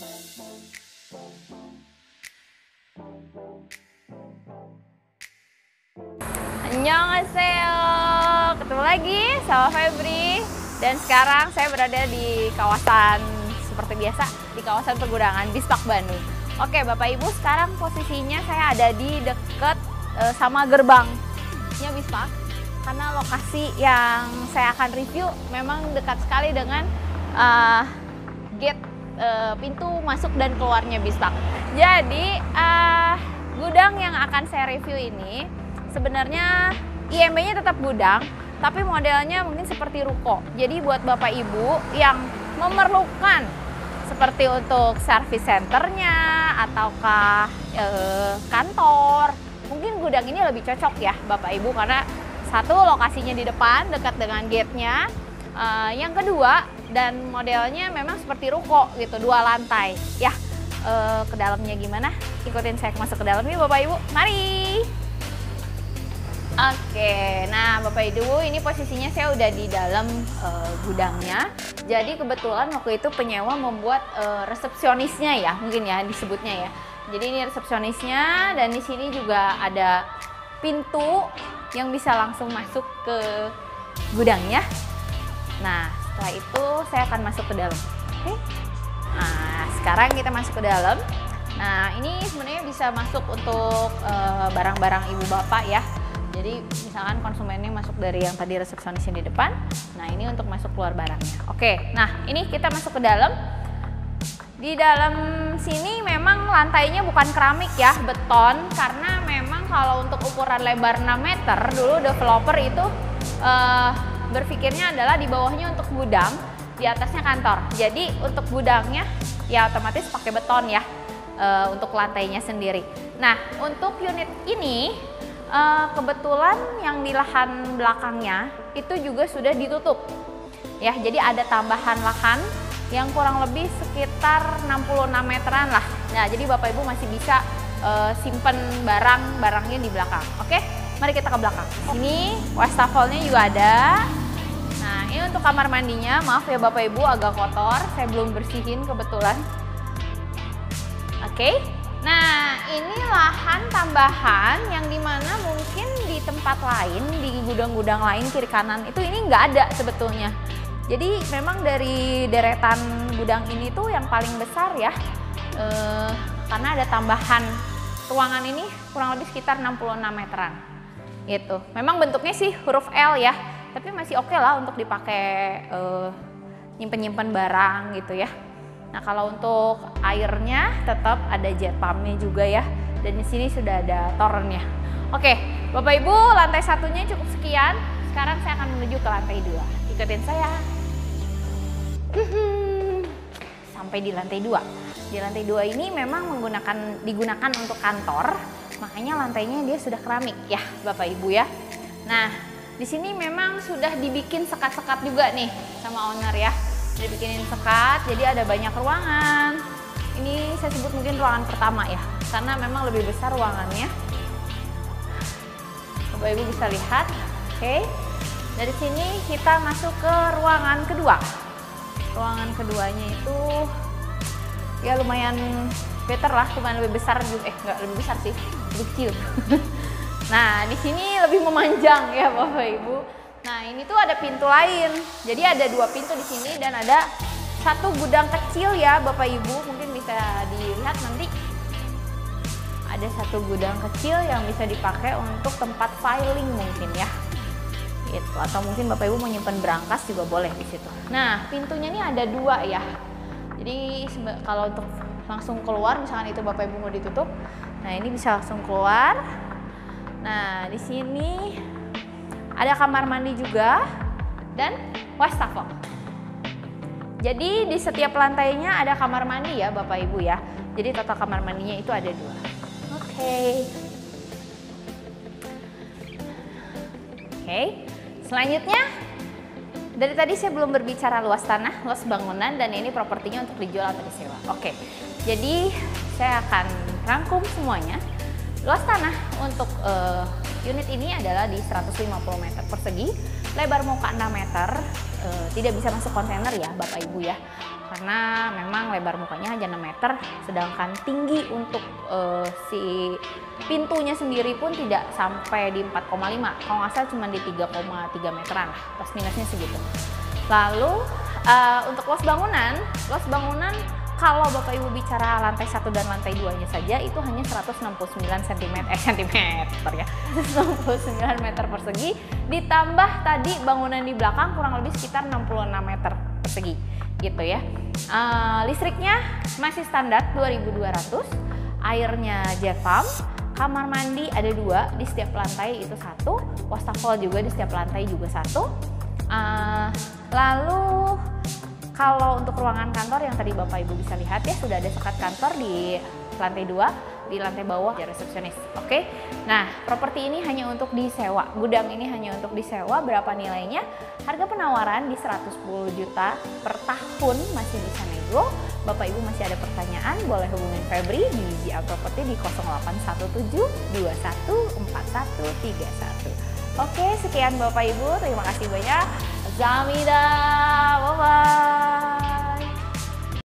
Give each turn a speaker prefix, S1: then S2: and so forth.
S1: Annyeonghaseyo, ketemu lagi sama Febri. Dan sekarang saya berada di kawasan seperti biasa, di kawasan pergudangan Bispak Bandung. Oke Bapak Ibu, sekarang posisinya saya ada di dekat sama gerbangnya Bispak. Karena lokasi yang saya akan review memang dekat sekali dengan gate pintu masuk dan keluarnya Bispak. Jadi gudang yang akan saya review ini sebenarnya IMB-nya tetap gudang, tapi modelnya mungkin seperti ruko. Jadi buat Bapak Ibu yang memerlukan seperti untuk service centernya ataukah kantor, mungkin gudang ini lebih cocok ya Bapak Ibu, karena satu, lokasinya di depan dekat dengan gate-nya. Yang kedua, dan modelnya memang seperti ruko gitu, 2 lantai. Ya, ke dalamnya gimana? Ikutin saya masuk ke dalam yuk Bapak Ibu. Mari. Oke, nah Bapak Ibu, ini posisinya saya udah di dalam gudangnya. Jadi kebetulan waktu itu penyewa membuat resepsionisnya ya, mungkin ya disebutnya ya. Jadi ini resepsionisnya, dan di sini juga ada pintu yang bisa langsung masuk ke gudangnya. Nah, setelah itu saya akan masuk ke dalam. Oke. Nah, sekarang kita masuk ke dalam. Nah, ini sebenarnya bisa masuk untuk barang-barang ibu bapak ya. Jadi misalkan konsumennya masuk dari yang tadi resepsionisnya di depan, nah ini untuk masuk keluar barangnya. Oke, nah ini kita masuk ke dalam. Di dalam sini memang lantainya bukan keramik ya, beton, karena memang kalau untuk ukuran lebar 6 meter, dulu developer itu berpikirnya adalah di bawahnya untuk gudang, di atasnya kantor. Jadi untuk gudangnya ya otomatis pakai beton ya, untuk lantainya sendiri. Nah, untuk unit ini kebetulan yang di lahan belakangnya itu juga sudah ditutup ya, jadi ada tambahan lahan yang kurang lebih sekitar 66 meteran lah. Nah, jadi Bapak Ibu masih bisa simpen barangnya di belakang. Oke, mari kita ke belakang. Ini wastafelnya juga ada. Nah, ini untuk kamar mandinya, maaf ya Bapak Ibu agak kotor, saya belum bersihin kebetulan. Oke. Nah, ini lahan tambahan yang dimana mungkin di tempat lain, di gudang-gudang lain kiri kanan itu ini nggak ada sebetulnya. Jadi memang dari deretan gudang ini tuh yang paling besar ya, karena ada tambahan ruangan ini kurang lebih sekitar 66 meteran. Gitu. Memang bentuknya sih huruf L ya, tapi masih oke lah untuk dipakai nyimpen-nyimpen barang gitu ya. Nah, kalau untuk airnya tetap ada jet pumpnya juga ya, dan di sini sudah ada torennya. Oke, Bapak Ibu, lantai satunya cukup sekian. Sekarang saya akan menuju ke lantai 2. Ikutin saya. Sampai di lantai 2. Di lantai 2 ini memang digunakan untuk kantor, makanya lantainya dia sudah keramik ya, Bapak Ibu ya. Nah, di sini memang sudah dibikin sekat-sekat juga nih sama owner ya. Dibikinin sekat, jadi ada banyak ruangan. Ini saya sebut mungkin ruangan pertama ya, karena memang lebih besar ruangannya. Bapak Ibu bisa lihat. Oke, dari sini kita masuk ke ruangan kedua. Ruangan keduanya itu ya lumayan better lah, lumayan lebih besar juga. Nggak lebih besar sih, lebih kecil. Nah, di sini lebih memanjang ya Bapak Ibu. Nah, ini tuh ada pintu lain. Jadi ada 2 pintu di sini dan ada 1 gudang kecil ya Bapak Ibu. Mungkin bisa dilihat nanti. Ada 1 gudang kecil yang bisa dipakai untuk tempat filing mungkin ya. Gitu. Atau mungkin Bapak Ibu mau nyimpen berangkas juga boleh di situ. Nah, pintunya ini ada 2 ya. Jadi kalau untuk langsung keluar, misalkan itu Bapak Ibu mau ditutup, nah ini bisa langsung keluar. Nah, di sini ada kamar mandi juga dan wastafel. Jadi di setiap lantainya ada kamar mandi ya Bapak Ibu ya. Jadi total kamar mandinya itu ada 2. Oke. Selanjutnya, dari tadi saya belum berbicara luas tanah, luas bangunan, dan ini propertinya untuk dijual atau disewa. Oke, jadi saya akan rangkum semuanya. Luas tanah untuk unit ini adalah di 150 meter persegi, lebar muka 6 meter, tidak bisa masuk kontainer ya Bapak Ibu ya. karena memang lebar mukanya hanya 6 meter, sedangkan tinggi untuk si pintunya sendiri pun tidak sampai di 4,5, kalau nggak salah cuma di 3,3 meteran lah, plus minusnya segitu. Lalu untuk los bangunan kalau Bapak Ibu bicara lantai 1 dan lantai 2-nya saja itu hanya 169 cm ya. 169 meter persegi, ditambah tadi bangunan di belakang kurang lebih sekitar 66 meter persegi gitu ya. Listriknya masih standar 2200, airnya jet pump, kamar mandi ada 2 di setiap lantai itu 1, wastafel juga di setiap lantai juga 1. Lalu kalau untuk ruangan kantor yang tadi Bapak Ibu bisa lihat ya, sudah ada sekat kantor di lantai 2, di lantai bawah ya resepsionis. Oke. Nah, properti ini hanya untuk disewa. Gudang ini hanya untuk disewa. Berapa nilainya? Harga penawaran di 110 juta per tahun, masih bisa nego. Bapak Ibu masih ada pertanyaan, boleh hubungin Febri di GA Property di 0817 214131. Oke, sekian Bapak Ibu. Terima kasih banyak. Zamida.